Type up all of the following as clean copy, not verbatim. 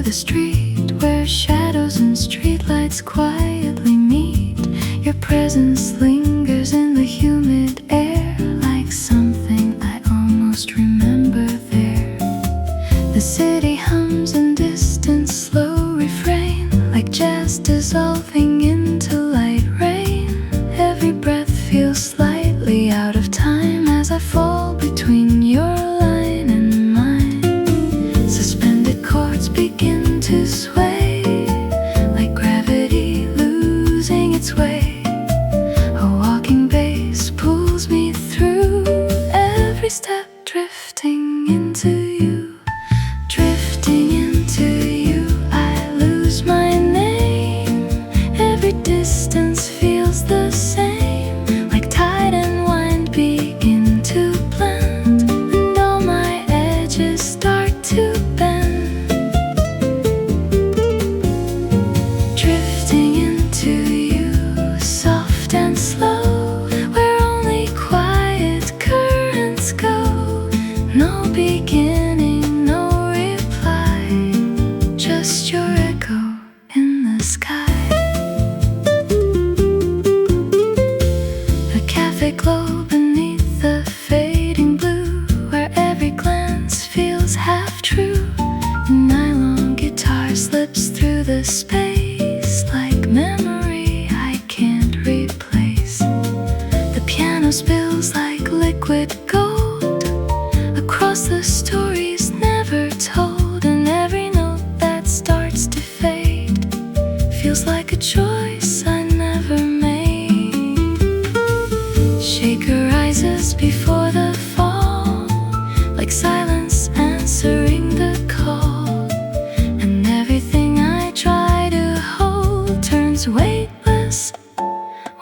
the street where shadows and streetlights quietly meet. Your presence lingers in the humid air, like something I almost remember there. The city hums in distant slow refrain, like jazz dissolving into light rain. Every breath feels slightly out of time as I fall between your line and mine. Suspended chords begin to sway, like gravity losing its way. A walking bass pulls me through, every step drifting into you. Drifting into you, I lose my name. Every distance feels the same, like tide and wind begin to blend, and all my edges start to bend. Drifting into you, soft and slow, where only quiet currents go. No beginning, no reply, just your echo in the sky. A cafe glow beneath the fading blue, where every glance feels half true. A nylon guitar slips through the space, like memory I can't replace. The piano spills like liquid gold across the stories never told, and every note that starts to fade feels like a choice I never made. Shaker rises before the fall, like silence answering the call, and everything I try to hold turns weightless,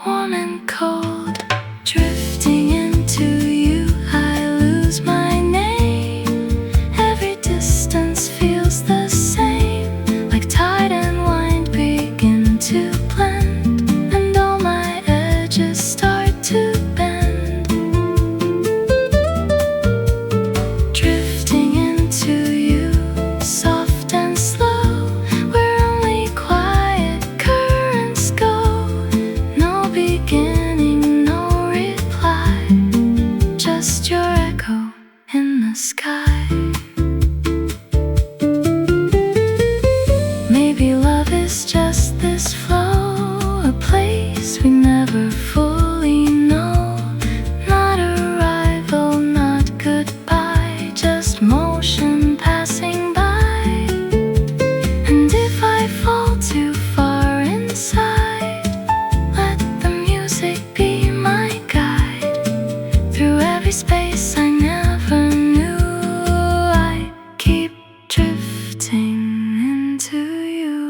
warm and cold. Drifting into you, I lose my name. Every distance feels the same, like tide and wind begin to blend, and all my edges start to bend. Drifting into you, soft and slow, where only quiet currents go. No beginning, no reply, just your echo in the sky. Maybe love is just this flow, a place we never fully know. Not arrival, not goodbye, just motion passing by. And if I fall too far inside, let the music be my guide. Through every space I never knew, I keep drifting into you.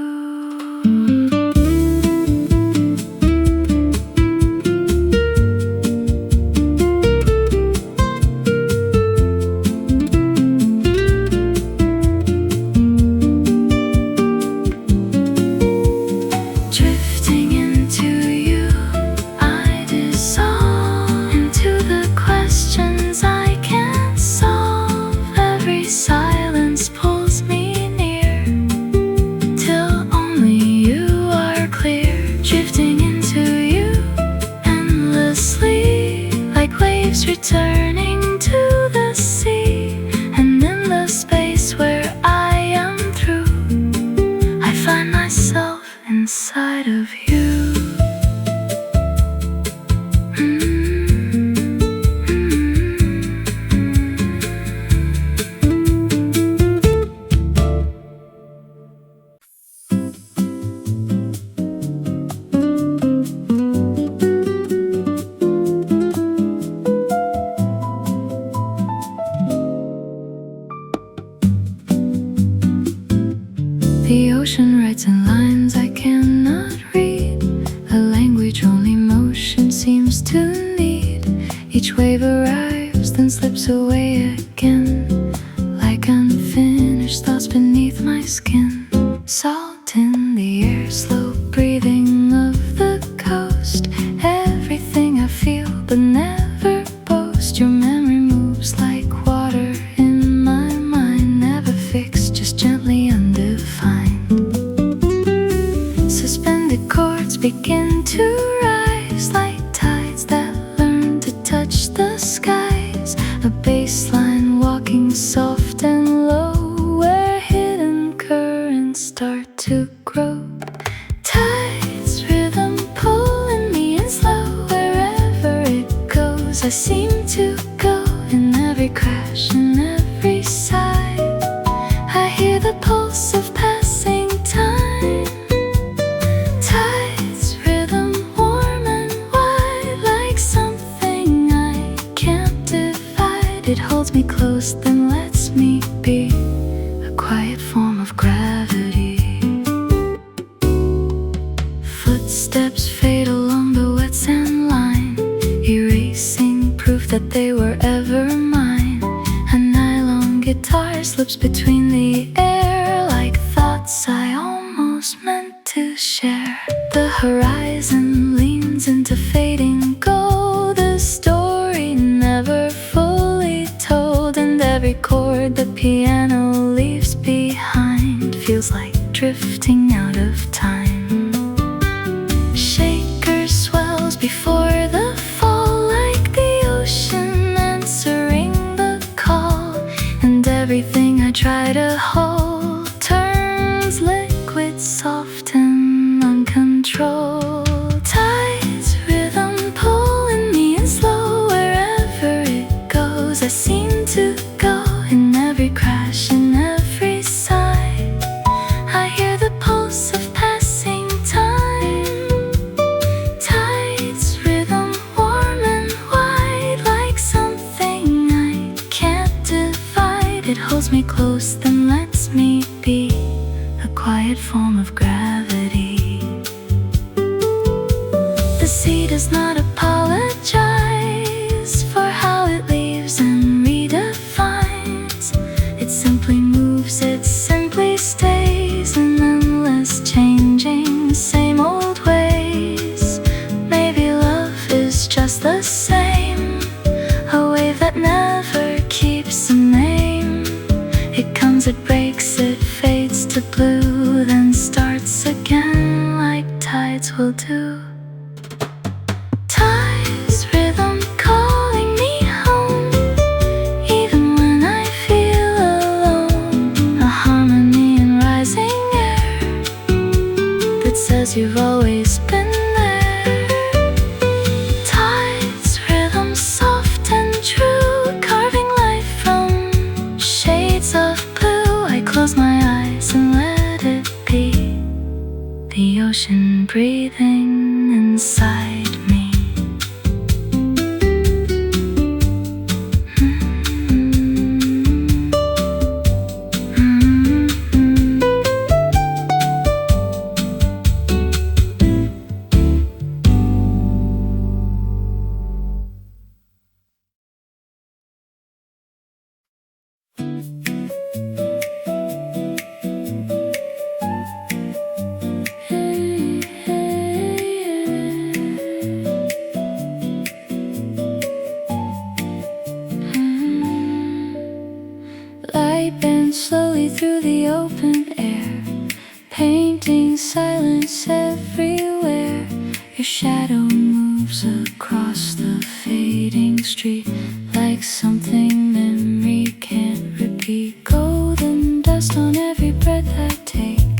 Drifting into you, I dissolve into the questions I can't solve. Every silence pulls me near, till only you are clear. Drifting into you endlessly, like waves returning to the sea. And in the space where I am through, I find myself inside of you. The ocean writes in lines I cannot read, a language only motion seems to need. Each wave arrives, then slips away again, like unfinished thoughts beneath my skin. Salt in the air, slow breathing of the coast. Everything I feel but never boast. Your memory moves like water in my mind, never fixed, just gently undefined. begin to rise like tides that learn to touch the skies. A bass line walking soft and low, where hidden currents start to grow. Tides, rhythm pulling me in slow. Wherever it goes, I seem to go. In every crash, in every sigh, I hear the pulse of passing time. Tides, rhythm warm and wide, like something I can't divide. It holds me close, then lets me be, a quiet form of gravity. Footsteps fade along the wet sand line, erasing proof that they were ever mine. A nylon guitar slips between the air, like thoughts I almost meant to share. The horizon leans into fading gold, a story never fully told. And every chord the piano leaves behind feels like drifting out of time. Shaker swells before the fall, like the ocean answering the call. And everything I try to hold turns liquid, soft and uncontrolled. Tides, rhythm pulling me in slow. Wherever it goes, I seem to go. In every crash, in every sigh, I hear the pulse of passing time. Tides, rhythm warm and wide, like something I can't divide. It holds me close, then lets me be, a quiet form of gravity. The sea does not apologize for how it leaves and redefines. It simply moves, it simply stays in endless changing, same old ways. Maybe love is just the same, a wave that never keeps a name. It comes, it breaks, it fades to blue, then starts again like tides will do. Tides, rhythm calling me home, even when I feel alone. A harmony in rising air that says you've always been there. Tides, rhythm soft and true, carving life from shades of blue. I close my eyes and let it be, the ocean breathing inside me. Light bends slowly through the open air, painting silence everywhere. Your shadow moves across the fading street, like something memory can't repeat. Golden dust on every breath I take,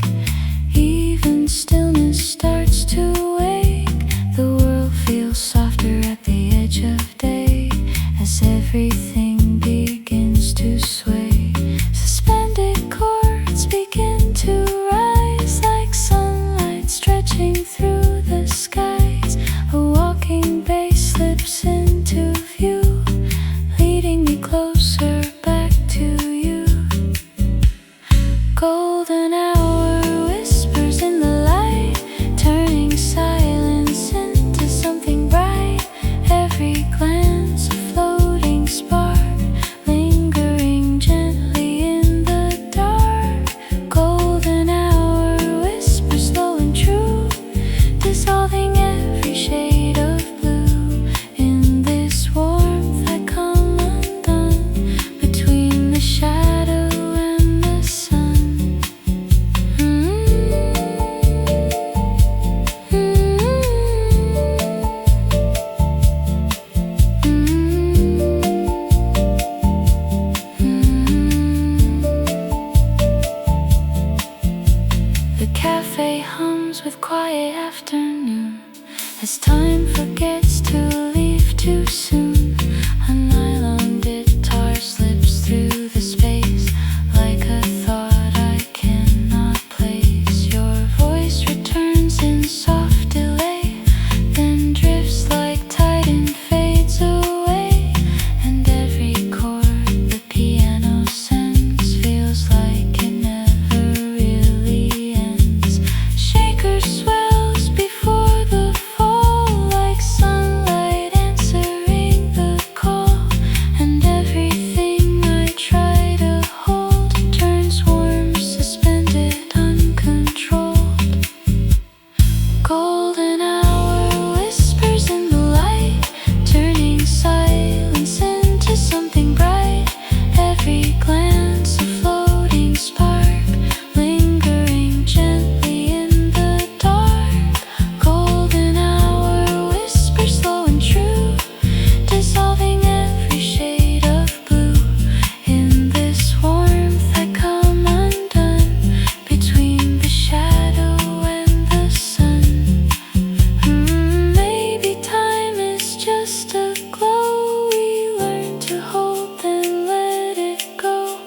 even stillness starts to wake. The world feels softer at the edge of day, as everything begins to sway. Suspended chords begin to rise, like sunlight stretching through the skies. A walking bass slips into view, The cafe hums with quiet afternoon as time forgets to leave too soon. A nylon guitar slips through the space like a thought I cannot place. Your voice returns in soft delay, then drifts like tide and fades away. And every chord the piano sends feels like it never really ends. Shaker swells before the fall like sunlight answering the call. And everything I try to hold turns warm, suspended, uncontrolled. Golden hour whispers in the light, turning silence into something bright. Every glance a floating spark, lingering gently in the dark. Golden hour whispers slow and true, dissolving every shade of blue. In this warmth I come undone, between the shadow and the sun. Maybe time is just a glow we learn to hold, then let it go.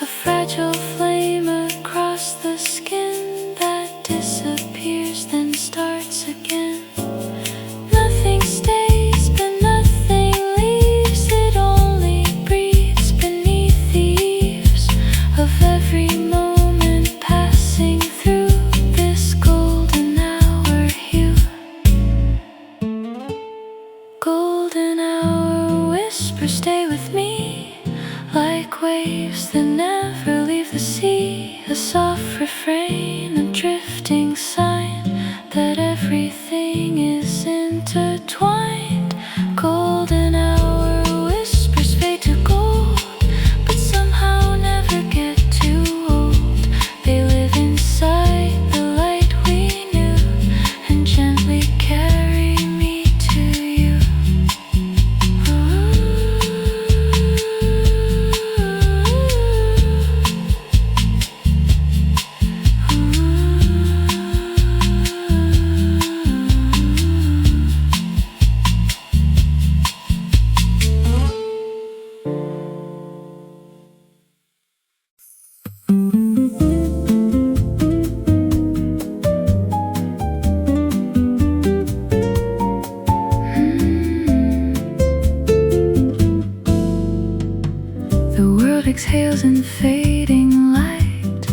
A fragile flame across the skin that disappears, then starts again. Nothing stays, but nothing leaves. It only breathes beneath the eaves of every moment passing through this golden hour hue. Golden hour whispers stay with me like waves that never leave the sea. A soft refrain, a drifting sign that everything is intertwined. Golden hour whispers fade to gold, but somehow never get too old. They live inside the light we knew and gently carry me to you. The world exhales in fading light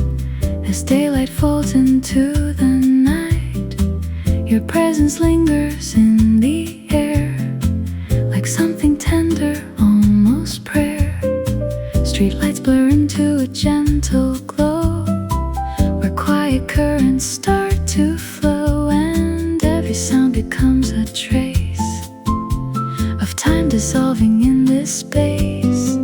as daylight falls into the night. Your presence lingers in the air like something tender, almost prayer. Streetlights blur into a gentle glow where quiet currents start to flow, and every sound becomes a trace of time dissolving in this space.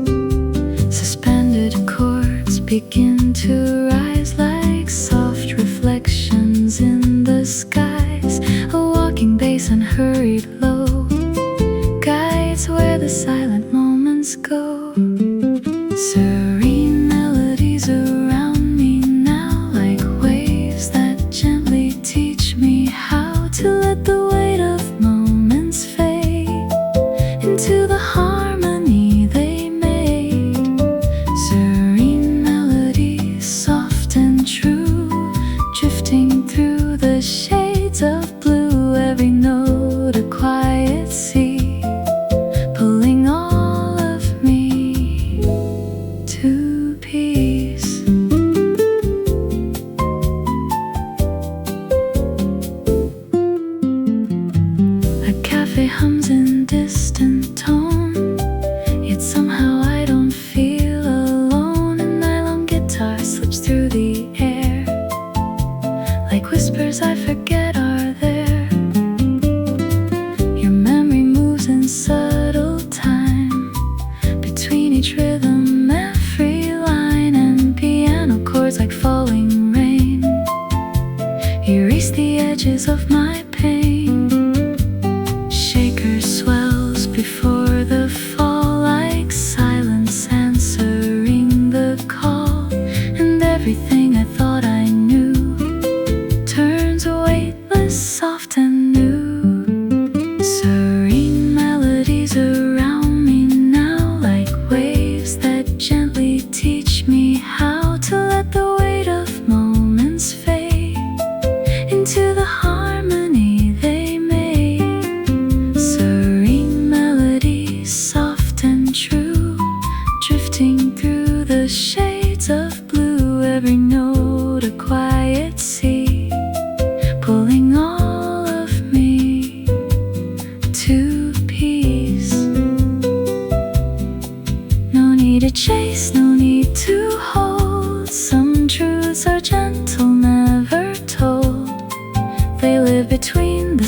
Suspended chords begin to rise like soft reflections in the skies. A walking bass, unhurried low, guides where the silent moments go. Serene melodies around me now, like waves that gently teach me how to let the weight of moments fade into the harmony they made. Serene melodies, soft and true, drifting through the shades of blue. Every note a quiet sea, pulling all of me to peace. A cafe hums in distant tone, yet somehow I don't feel alone. A nylon guitar slips through the air like whispers I forget are there. Your memory moves in subtle time between each rhythm, every line, and piano chords like falling rain erase the edges of my pain. Shaker swells before the fall like silence answering the call, and everything I thought I knew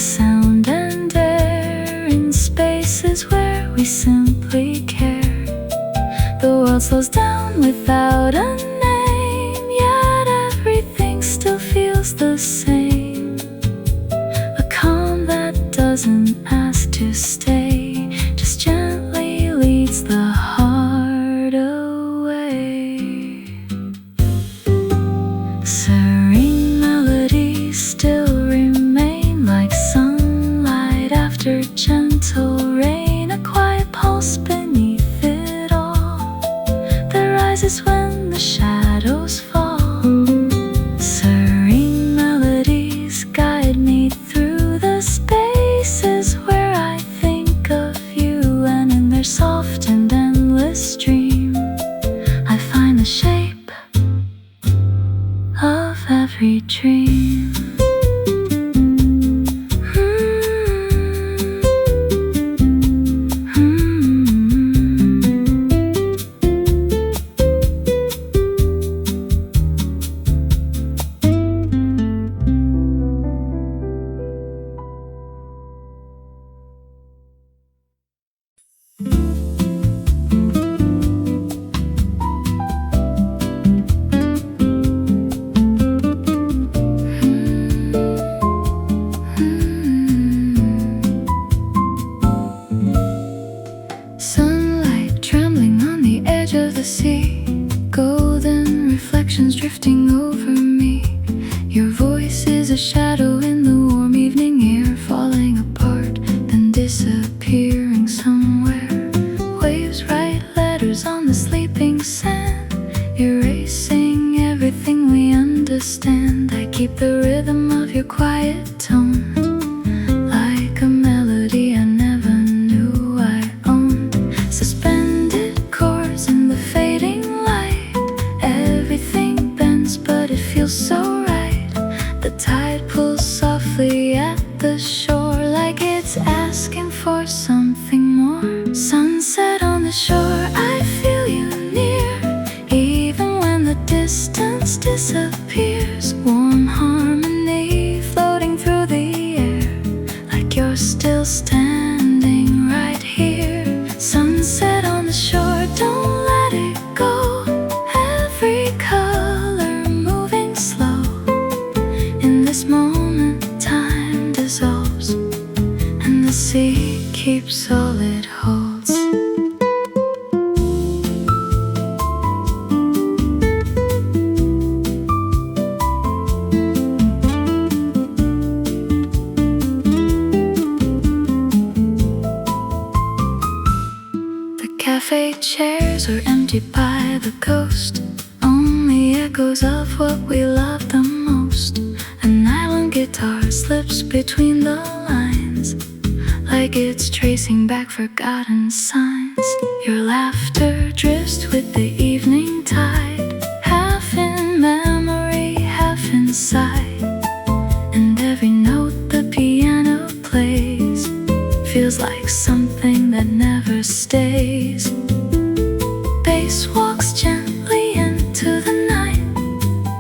sound and air in spaces where we simply care. The world slows down without a name, yet everything still feels the same. A calm that doesn't ask to stay, just gently leads the heart away. Serene melodies still remain like sunlight after gentle rain, a quiet pulse beneath it all that rises when the shadows fall. Serene melodies guide me through the spaces where I think of you, and in their soft and endless stream I find the shape of every dream. Sunlight trembling on the edge of the sea, golden reflections drifting over me. Your voice is a shadow in the warm evening air, falling apart, then disappearing somewhere. Waves write letters on the sleeping sand, erasing everything we understand. I keep the rhythm of your quiet tone, like a melody I never knew I owned. Suspended chords in the fading light, everything bends but it feels so right. The tide pulls softly at the shore, like it's asking for something more. Sunset on the shore, I feel you near, even when the distance disappears. Warm harmony floating through the air, like you're still standing right here. Sunset on the shore, don't let it go. Every color moving slow. In this moment, time dissolves, and the sea keeps all it holds. The cafe chairs are empty by the coast, only echoes of what we love the most. An island guitar slips between the lines, like it's tracing back forgotten signs. Your laughter drifts with the evening tide, half in memory, half inside. And every note the piano plays feels like something that never stays. Bass walks gently into the night,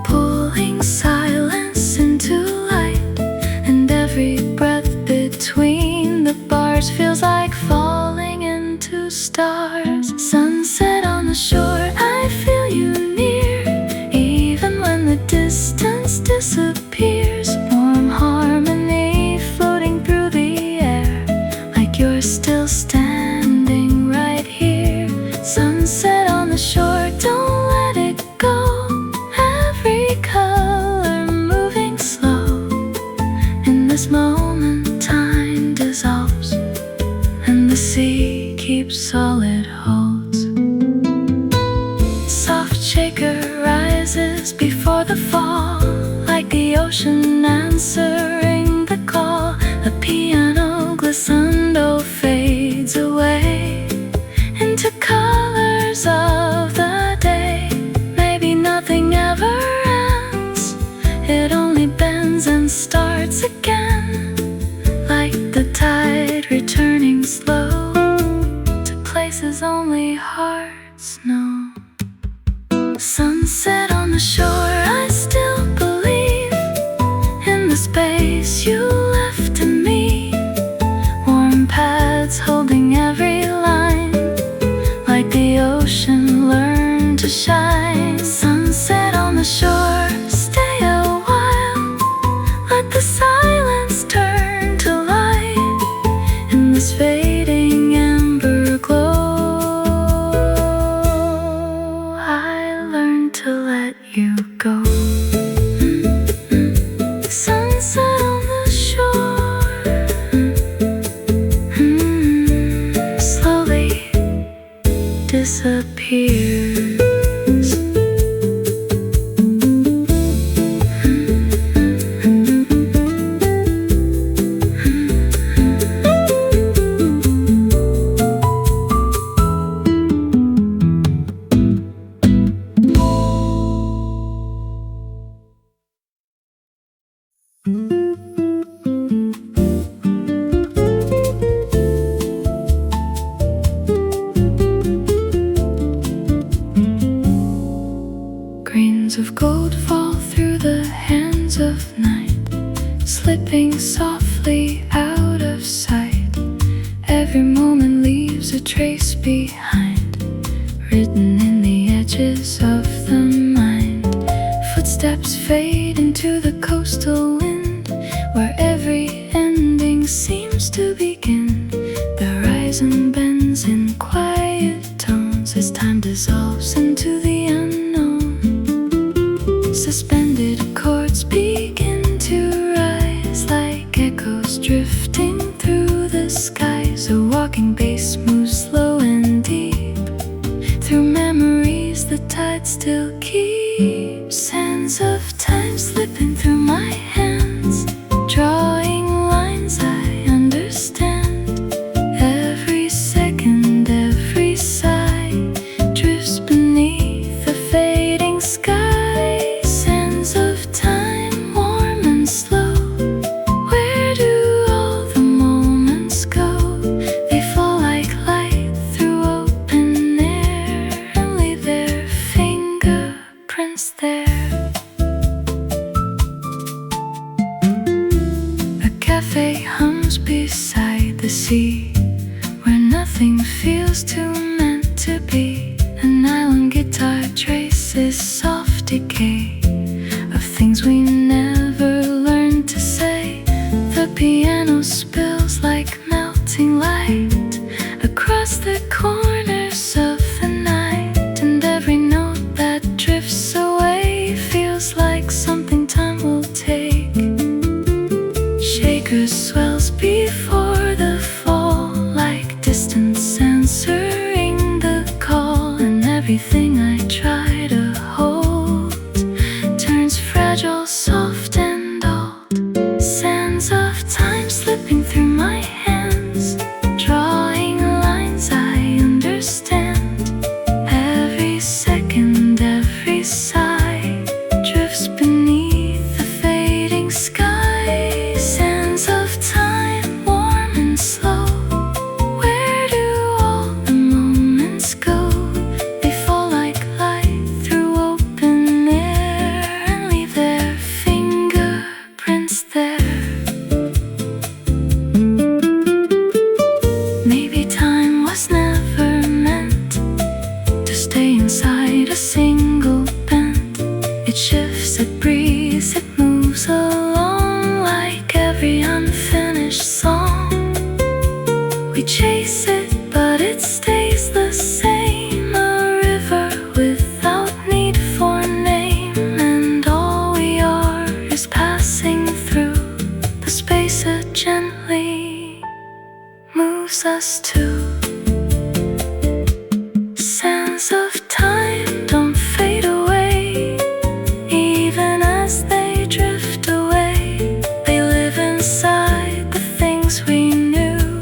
pulling silence into light. And every breath between the bars feels like falling into stars. Sunset on the shore, I feel you near, even when the distance disappears. Warm harmony floating through the air, like you're still standing right here. Sunset on the shore, don't let it go. Every color moving slow. In this moment, time dissolves, and the sea keeps all it holds. Soft shaker rises before the fall, like the ocean answering the call. The piano glissando fades away into colors of the day. Maybe nothing ever ends, it only bends and starts again, like the tide returning slow to places only hearts know. Sunset on the shore, I still believe in the space you left to me. Grains of gold fall through the hands of night, slipping softly out of sight. Every moment leaves a trace behind, written in the edges of the mind. Footsteps fade into the coastal wind, where every ending seems to begin. The horizon bends in quiet tones as time dissolves into the unknown. Suspended chords begin to rise like echoes drifting through the skies. A walking bass moves slow and deep through memories the tide still keeps. Sands of time slipping through my hands, drawing lines I understand. Every second, every sigh drifts beneath the fading sky. Sands of time, warm and slow. Where do all the moments go? They fall like light through open air and leave their fingerprints there. A cafe hums beside the sea, where nothing feels too meant to be. An island guitar traces soft decay of things we never learned to say. The piano spills like melting light across the corners of the night, and every note that drifts away feels like something time will take. Shaker swells before the fall, like distance answering the call, and everything I try to hold turns fragile, soft and old. Sands of time slipping through my hands, drawing lines I understand. Every second, every sigh drifts beneath the fading sky. Sands of time, warm and slow. Where do all the moments go? They fall like light through open air and leave their fingerprints there. Maybe time was never meant to stay inside a single bend. It shifts, it breathes, it moves along like every unfinished song. We chase it, but it stays the same. A river without need for a name, and all we are is passing through the space it gently moves us to. Sands of time don't fade away, even as they drift away. They live inside the things we knew,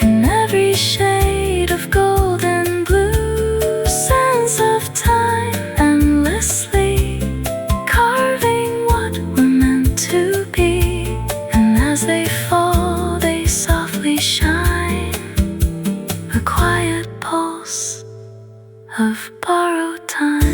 in every shade of gold and blue. Sands of time, endlessly carving what we're meant to be, and as they fall, they softly shine, a quiet pulse of borrowed time.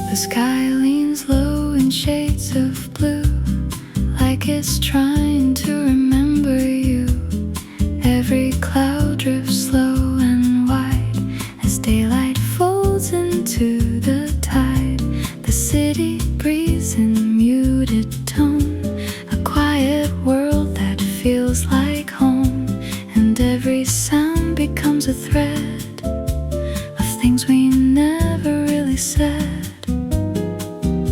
The sky leans low in shades of blue, like it's trying to remember you. Every cloud drifts slow and wide as daylight folds into the tide. The city breathes in muted tone, a quiet world that feels like home, and every sound becomes a thread of things we never really said.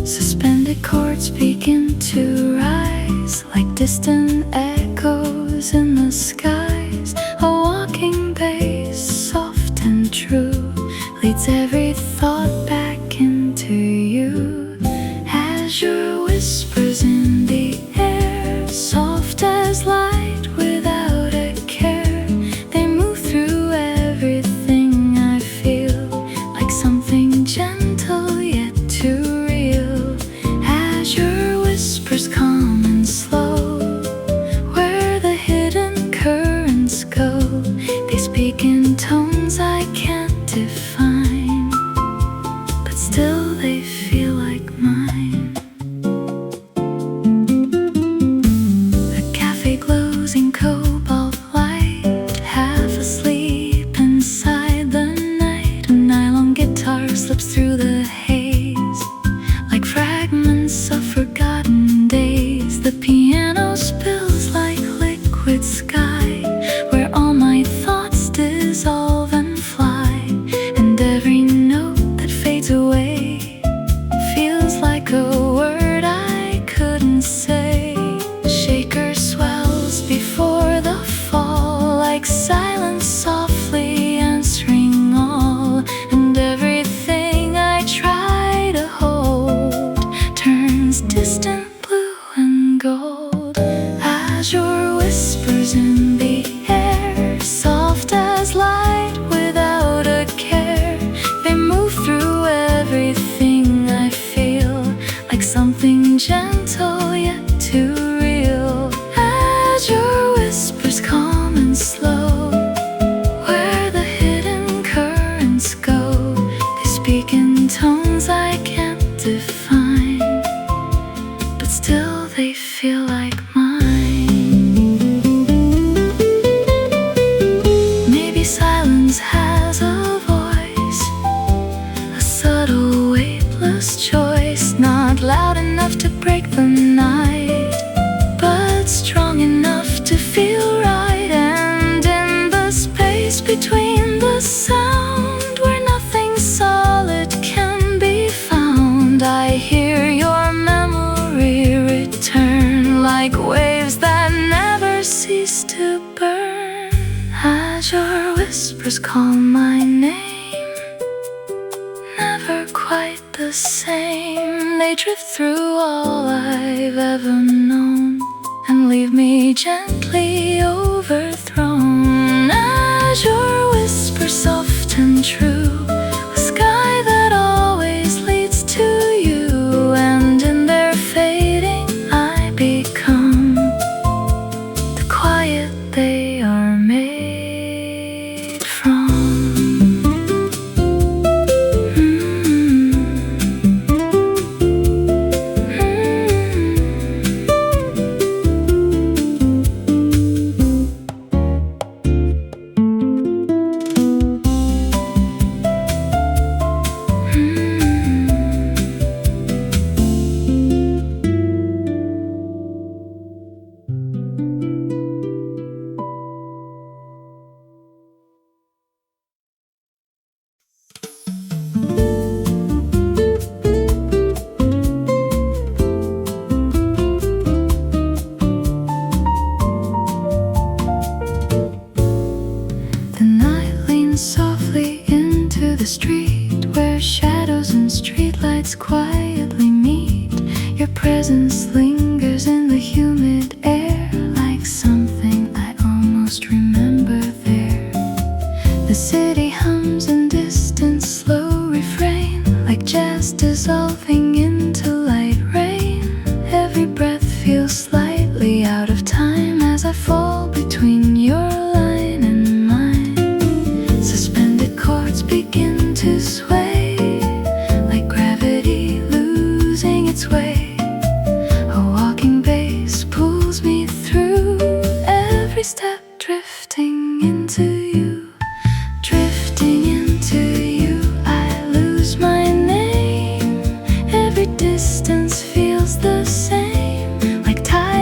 Suspended chords begin to rise rise like distant echoes in the skies. A walking bass, soft and true, leads every thought back into you. Azure whispers in the air, soft as light without a care. They move through everything I feel, like something gentle yet too real. Azure whispers calm and slow, where the hidden currents go. They speak in tones I can't define, but still they feel like mine. A cafe glows in cobalt light, half asleep inside the night. A nylon guitar slips through the haze, like fragments of forgotten days. The piano spills like liquid sky, where all my thoughts dissolve and fly. And every note that fades away feels like a word I couldn't say. The shaker swells before the fall, like silence softly answering all. And everything I try to hold turns distant blue and gold. Azure whispers in the air, soft as light without a care. They move through everything I feel, like something gentle yet too real. Azure whispers calm and slow, where the hidden currents go. They speak in tones I can't define, but still they feel like mine. Maybe silence has a voice, a subtle weightless choice, not loud enough to break the night, but strong enough to feel right. And in the space between the sound, where nothing solid can be found, I hear your memory return, like waves that never cease to burn. Azure whispers call my name, never quite the same. They drift through all I've ever known and leave me gently overthrown. Azure whispers soft and true, a sky that always leads to you. And in their fading I become the quiet they are made from. The night leans softly into the street, where shadows and streetlights quietly meet. Your presence lingers in the humid air, like something I almost remember there. The city hums in distant slow refrain, like jazz dissolving into light rain. Every breath feels slightly out of time as I fall between your line and mine. Suspended chords begin to sway, like gravity losing its way. A walking bass pulls me through, every step drifting into you. Drifting into you, I lose my name. Every distance feels the same, like time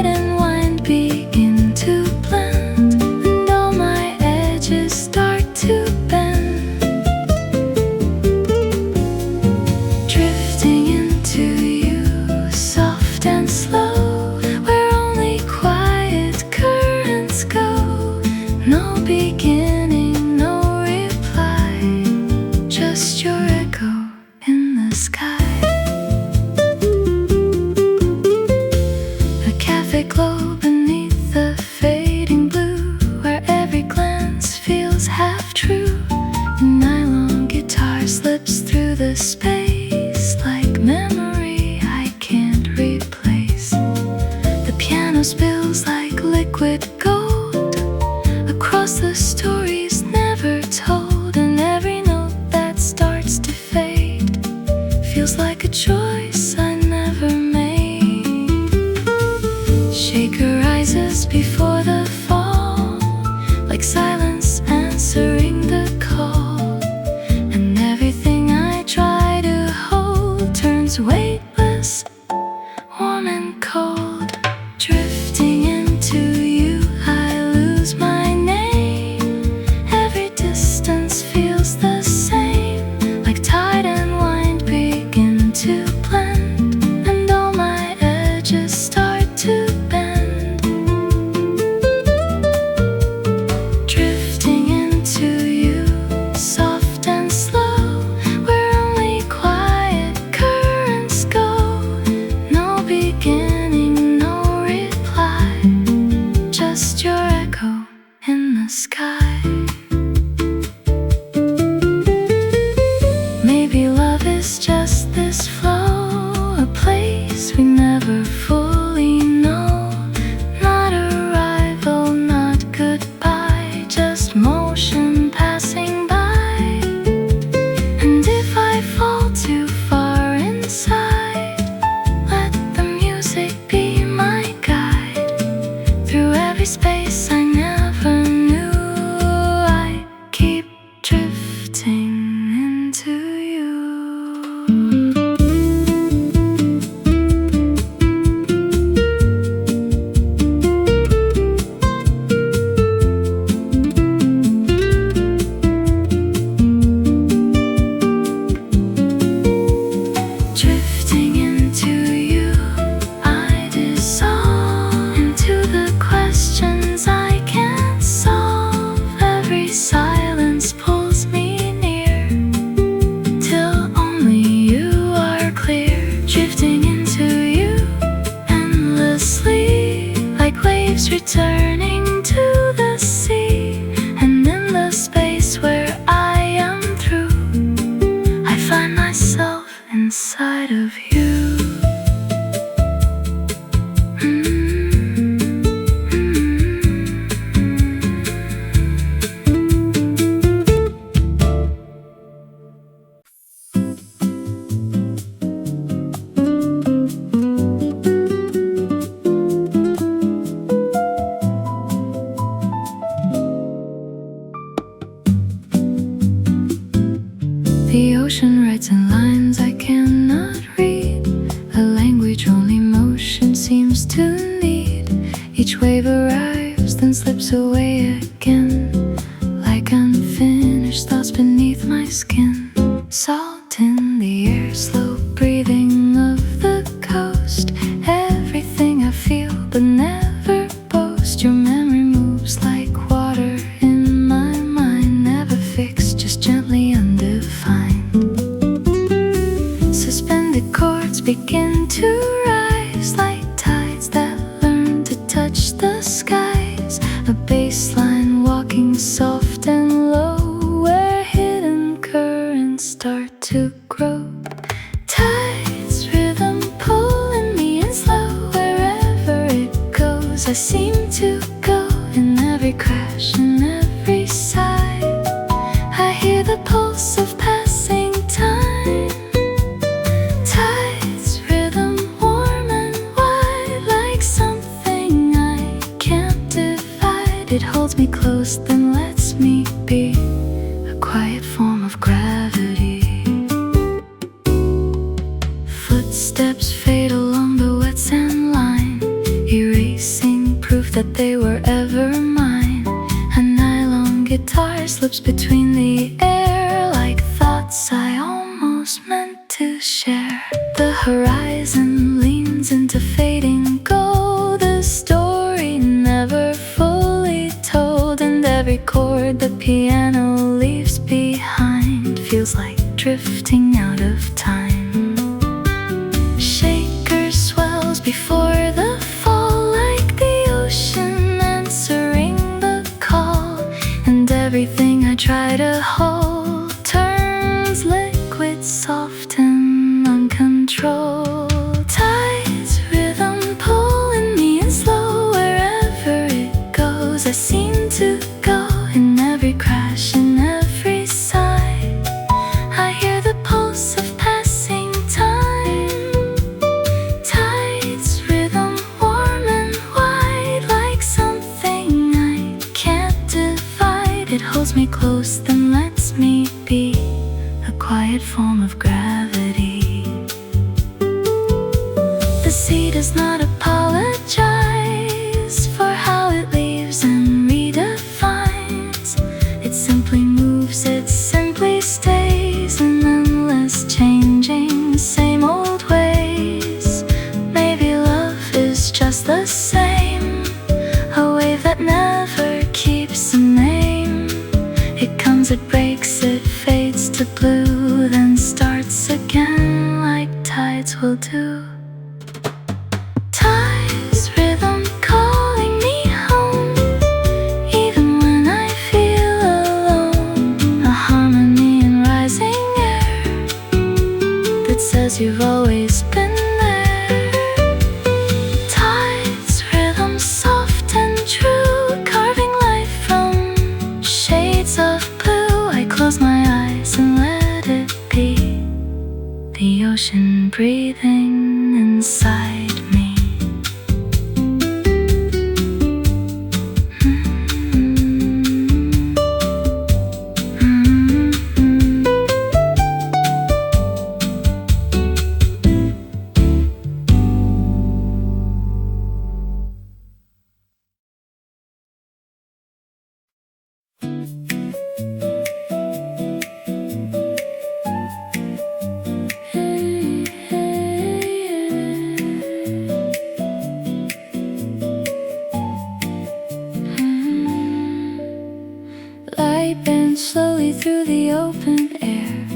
they glow beneath the fading blue, where every glance feels half true. The nylon guitar slips through the space like memory I can't replace. The piano spills like liquid gold across the stories never told, and every note that starts to fade feels like a choice I never made. Shaker rises before the fall, like silence answering the call, and everything I try to hold turns weightless, warm and cold. Drifting into you, I lose my name. Every distance feels the same, like tide and wind begin to blend, and all my edges start to bend. Drifting into you, soft and slow, where only quiet currents go. No beginning, no reply, just your echo in the sky. Maybe love is just this flow, a place we never fully know. Not arrival, not goodbye, just motion passing by. And if I fall too far inside, let the music be my guide through every space I never knew. I keep drifting into you. Drifting into you, I dissolve into the questions I can't solve. Every silence pulls me near, till only you are clear. Drifting into you endlessly, like waves returning to the sea. And in the space where I am through, I find myself inside of you. The ocean writes in lines I cannot read, a language only motion seems to need. Each wave arrives, then slips away again, like unfinished thoughts beneath my skin. Salt in the air, slow breathing of the coast. Everything I feel but never boast. Your memory moves like water in my mind, never fixed, just gently undefined. Suspended chords begin to rise, like tides that learn to touch the skies. A bass line walking soft and low, where hidden currents start to grow. Tides, rhythm pulling me in slow. Wherever it goes, I seem to go. In every crash, in every sigh, I hear the pulse of passing time. Tides, rhythm warm and wide, like something I can't divide. It holds me close, then lets me be, a quiet form of gravity. Footsteps fade along the wet sand line, erasing proof that they were ever mine. A nylon guitar slips between the air, like thoughts I almost meant to share. The horizon leans into fading gold, a story never fully told. And every chord the piano leaves behind feels like drifting out of time. Shaker swells before the fall, like seem to go in every crash, in every sigh. I hear the pulse of passing time. Tides, rhythm, warm and wide, like something I can't divide. It holds me close, then lets me be, a quiet form of gravity. The sea does not apologize for how it leaves and redefines. It simply moves, it simply stays in endless changing, same old ways. Maybe love is just the same, a wave that never keeps a name. It comes, it breaks, it fades to blue, then starts again like tides will do. Tides, rhythm calling me home, even when I feel alone. A harmony in rising air that says you've always been there. Tides, rhythm soft and true, carving life from shades of blue. I close my eyes and let it be, the ocean breathing inside me. Light bends slowly through the open air,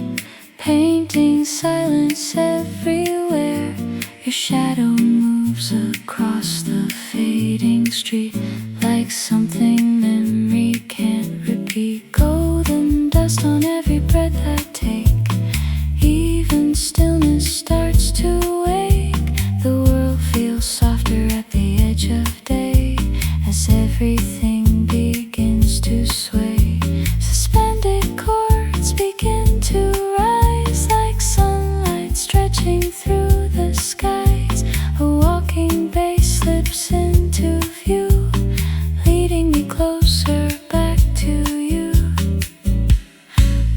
painting silence everywhere. Your shadow moves across the fading street, like something memory can't repeat. Golden dust on every breath I take, even stillness starts to wake. The world feels softer at the edge of day, as everything begins to sway. Suspended chords begin to rise, like sunlight stretching through the skies. A walking bass slips into view, leading me closer back to you.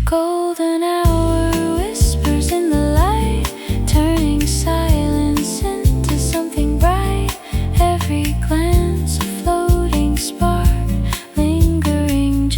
Golden hour whispers in the light, turning silence into something bright. Every glance a floating spark, lingering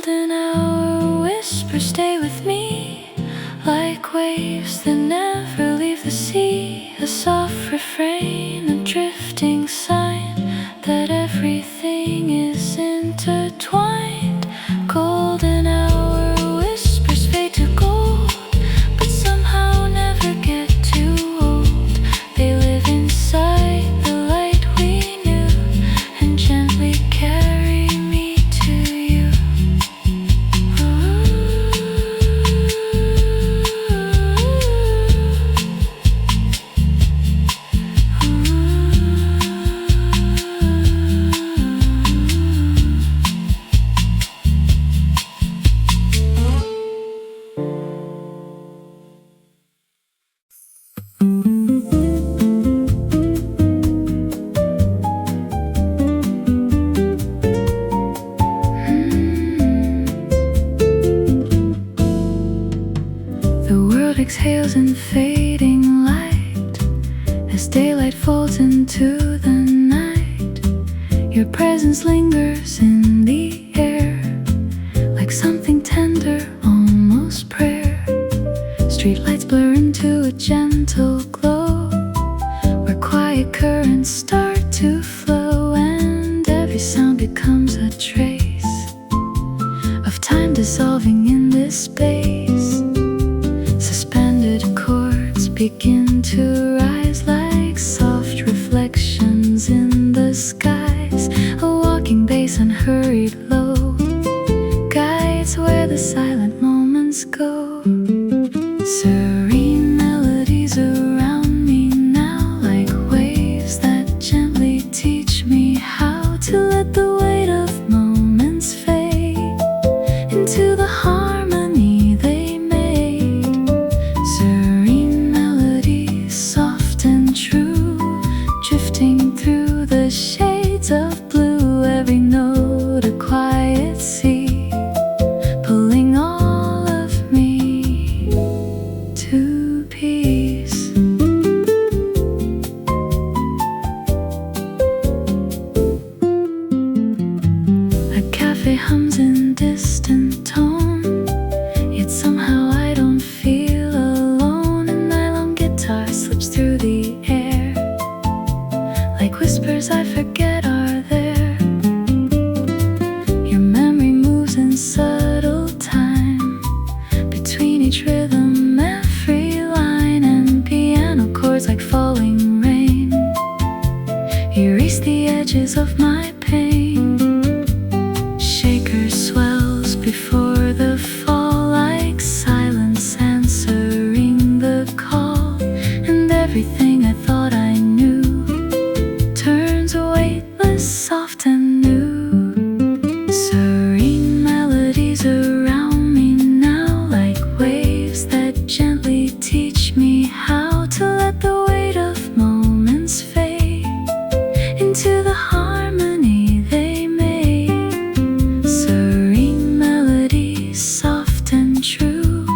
golden hour whispers stay with me, like waves that never leave the sea. A soft refrain, a drifting sign that everything is intertwined. Golden hour whispers fade to gold, but somehow never get too old. They live inside the light we knew and gently carry me to you. The world exhales in fading light as daylight falls into the night. Your presence lingers in the air, like something tender, almost prayer. Streetlights blur into a gentle glow, where quiet currents start to flow, and every sound becomes a trace of time dissolving in this space. Suspended chords begin to rise like soft reflections in the skies. A walking bass, unhurried low, guides where the silent moments go. Serene melodies around me now, like waves that gently teach me how to let the weight of moments fade into the harmony they made. Serene melodies, soft and true, drifting through the shades of blue. Every note a quiet sea, pulling all of me to peace. A cafe hums in distant tone, yet somehow I don't feel alone. A nylon guitar slips through the air, like whispers I forget are there. Your memory moves in subtle time, between each rhythm, every line, and piano chords like falling rain erase the edges of my pain. Shaker swells before the fall, like silence answering the call, and everything I thought I knew turns weightless, soft and new. Serene melodies around me now, like waves that gently teach me how to let the weight of moments fade into the harmony they made. Serene melodies, soft and true,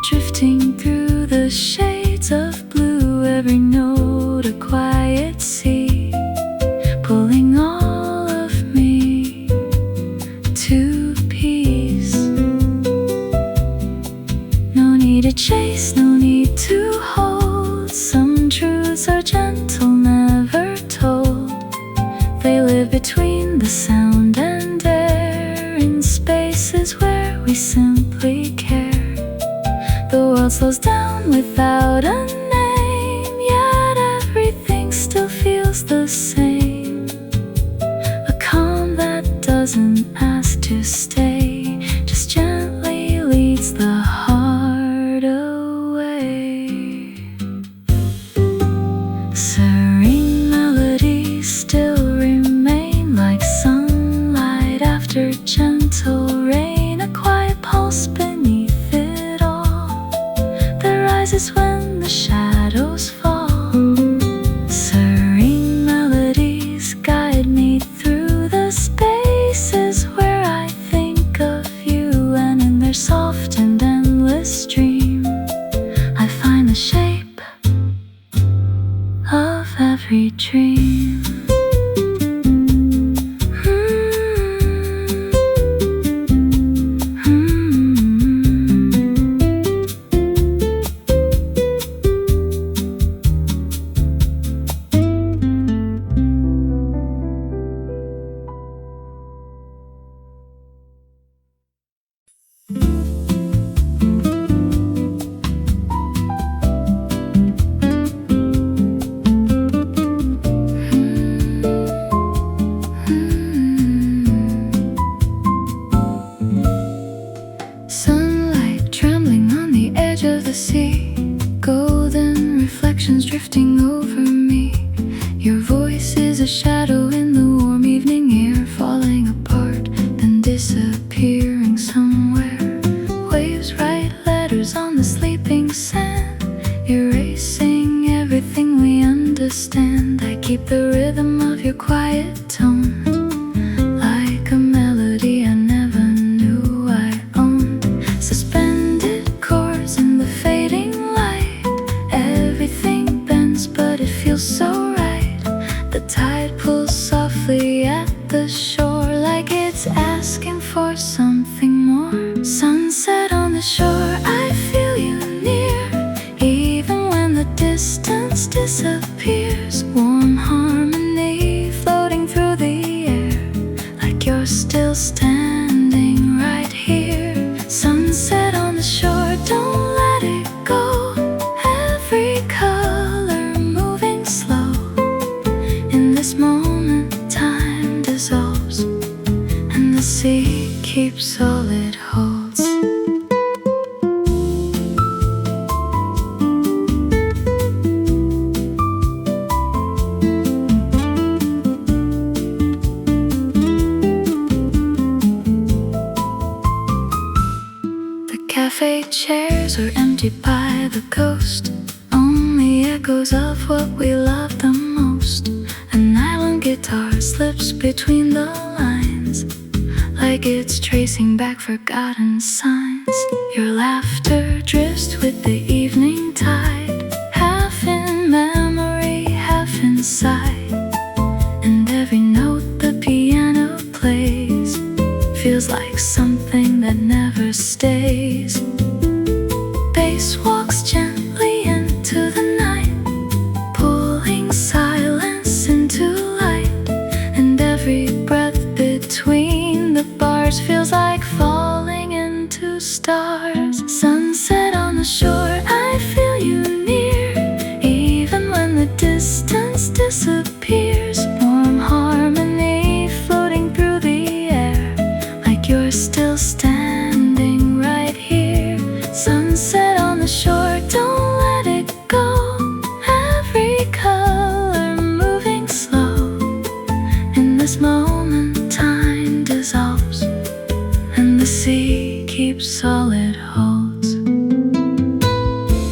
drifting through the shades of blue. Every note a quiet sea, pulling all of me to peace. No need to chase, no need to hold. Some truths are gentle, never told. They live between the sound and air, in spaces where we simply care. The world slows down without a name, yet everything still feels the same. A calm that doesn't ask to stay, just gently leads the heart away. Serene melodies still remain, like sunlight after gentle rain. A quiet pulse beneath it all, that rises when the shadows fall. Serene melodies guide me through the spaces where I think of you, and in their soft and endless stream I find the shape of every dream. the sea, golden reflections drifting over me. Your voice is a shadow in the warm evening air, falling apart, then disappearing somewhere. Waves write letters on the sleeping sand, erasing everything we understand. I keep the rhythm of your quiet tone, like a melody I never knew I owned. Suspended chords in the fading light, everything bends but it feels so right. The tide pulls softly at the shore, like it's asking for something more. Sunset on the shore, I feel you near, even when the distance disappears. Warm harmony floating through the air, like you're still standing right here. Sunset on the shore, don't let it go. Every color moving slow. In this moment, time dissolves, and the sea keeps all it holds. Café chairs are empty by the coast, only echoes of what we love the most. An island guitar slips between the lines, like it's tracing back forgotten signs. Your laughter drifts with the evening tide, half in memory, half inside. And every note the piano plays feels like something that never stays. Bass walks gently into the night, pulling silence into light. And every breath between the bars feels like falling into stars. Sunset on the shore, I feel you near, even when the distance disappears. Warm harmony floating through the air, like you're still standing right here. Sunset on the shore, don't let it go. Every color moving slow. In this moment, time dissolves, and the sea keeps all it holds.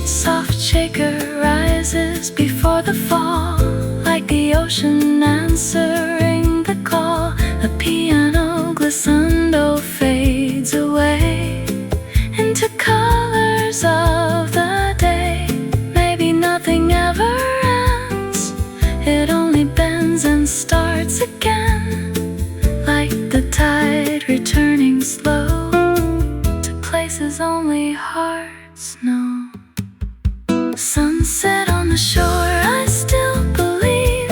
Soft shaker rises before the fall, like the ocean answering the call. The piano glissando fades away into colors of the day. Maybe nothing ever ends, it only bends and starts again, like the tide returning slow to places only hearts know. Sunset on the shore, I still believe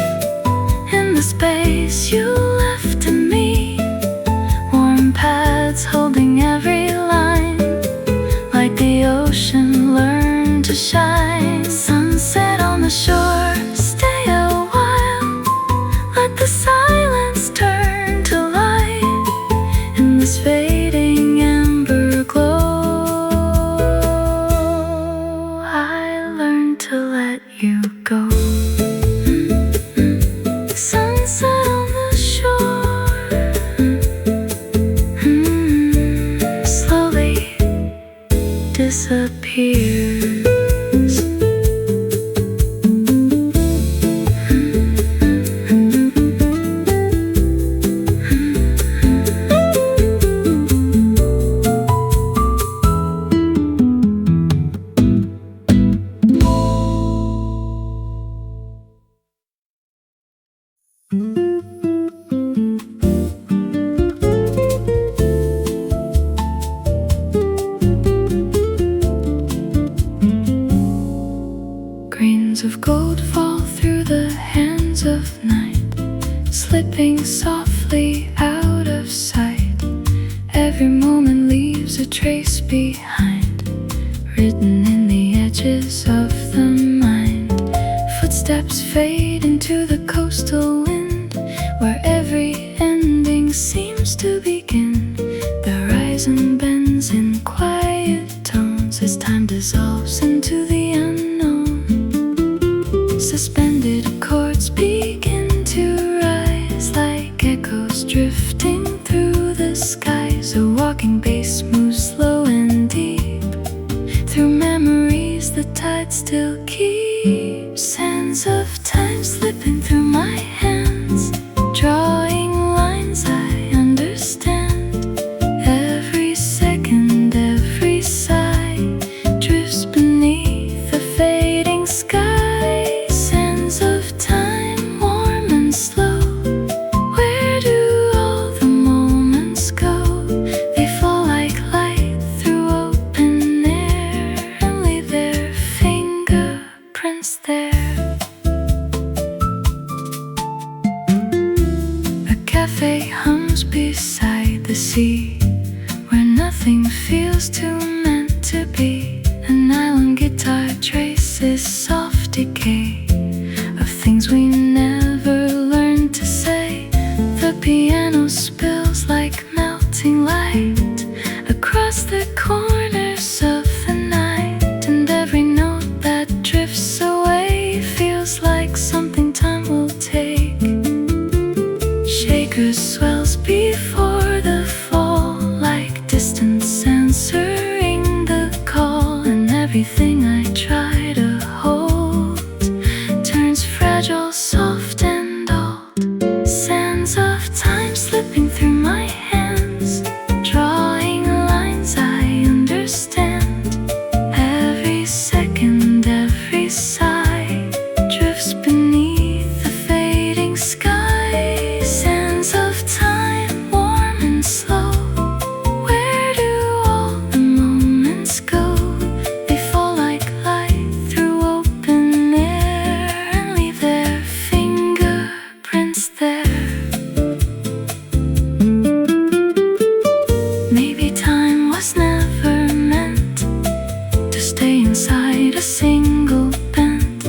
in the space you left to me. Warm pads holding every line, like the ocean learned to shine. Sunset on the shore, stay a while, let the silence turn to light. In this fading amber glow, I learned to let you go. Sunset on the shore, slowly disappears. Of gold fall through the hands of night, slipping softly out of sight. Every moment leaves a trace behind, written in the edges of the mind. Footsteps fade into the coastal wind, where every ending seems to begin. The horizon bends in quiet tones as time dissolves feels too meant to be. A nylon guitar traces soft decay of things we never learned to say. The piano spills like melting light across the corners of the night, and every note that drifts away feels like something time will take. Shaker swells before the fall, like distance answering the call, and everything I try to hold turns fragile, soft and old. Sands of time slipping through my hands, drawing lines I understand. Every second, every sigh drifts beneath the fading sky. Sands of time, warm and slow. Where do all the moments go? They fall like light through open air and leave their fingerprints there. Maybe time was never meant to stay inside a single bend.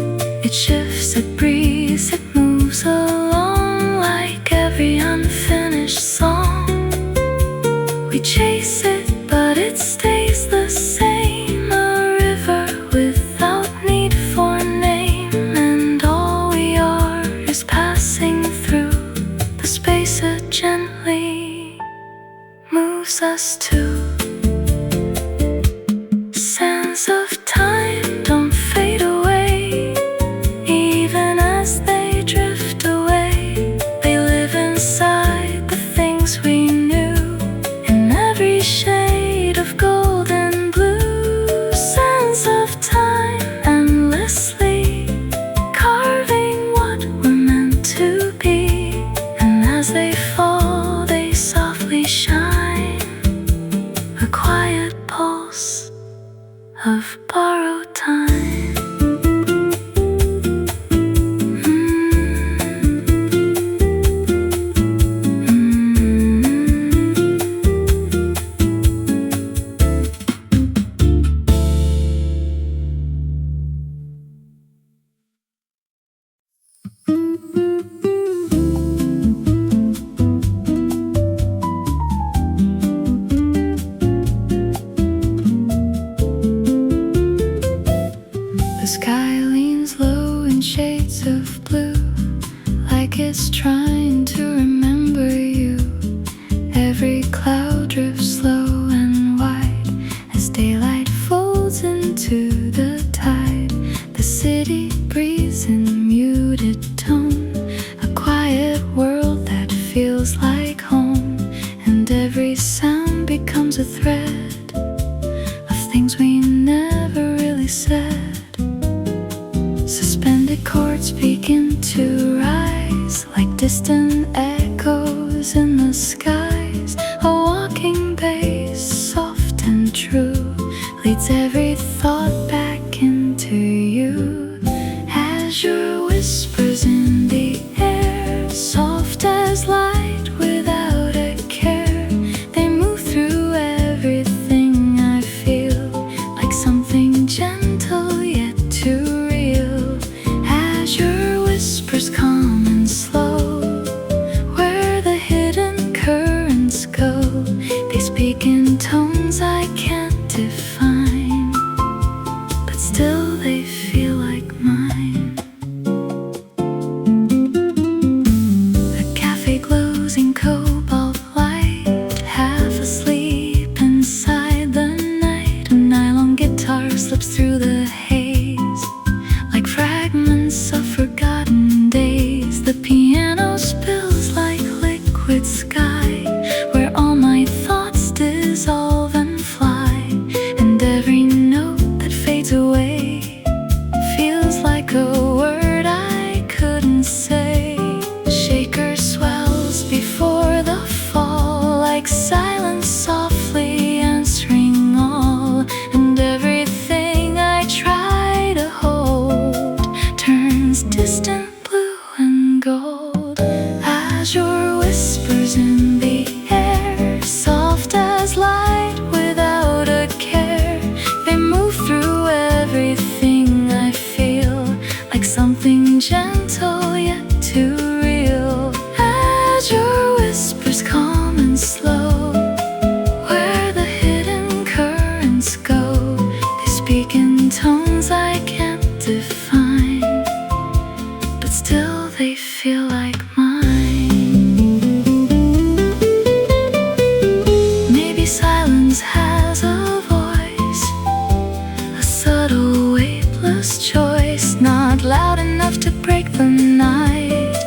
It shifts, it breathes, it moves along like every unfinished song. We chase it, but it stays the same. A river without need for name, and all we are is passing through the space it gently moves us to. Sands of time don't fade away, even as they drift away. They live inside the things we knew, in every shade of gold and blue. Sands of time endlessly carving what we're meant to be, and as they fall they softly shine, a quiet pulse of borrowed time. The sky leans low in shades of blue, like it's trying to remember you. Every cloud drifts slow and wide as daylight folds into the tide. The city breathes in muted tone, a quiet world that feels like home, and every sound becomes a thread of things we never really said. Suspended chords begin to rise like distant echoes in the skies. A walking bass, soft and true, leads every thought back into you. Azure whispers in the air, soft as light without a care. They move through everything I feel, like something gentle yet too real. Azure whispers calm and slow, where the hidden currents go. They speak in tones I can't define, but still they feel like mine. The cafe glows in cobalt light, half asleep inside the night. A nylon guitar slips through the haze like fragments of forgotten days. The piano spills like liquid sky, where all my thoughts dissolve and fly, and moments go. They speak in tones I can't define, but still they feel like mine. Maybe silence has a voice, a subtle, weightless choice, not loud enough to break the night,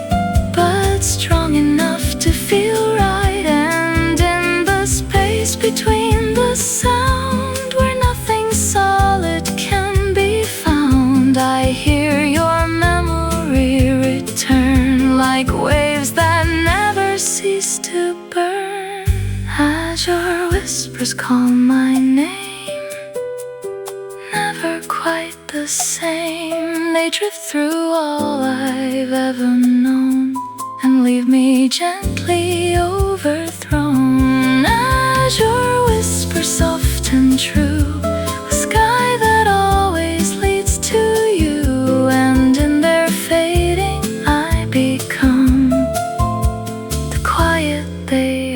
but strong enough to feel right. And in the space between the sound, where nothing solid can be found, I hear your memory return, like waves that never cease to burn. As your whispers call my name, never quite the same, they drift through all I've ever known and leave me gently overthrown. As your whisper soft and true, a sky that always leads to you, and in their fading I become the quiet they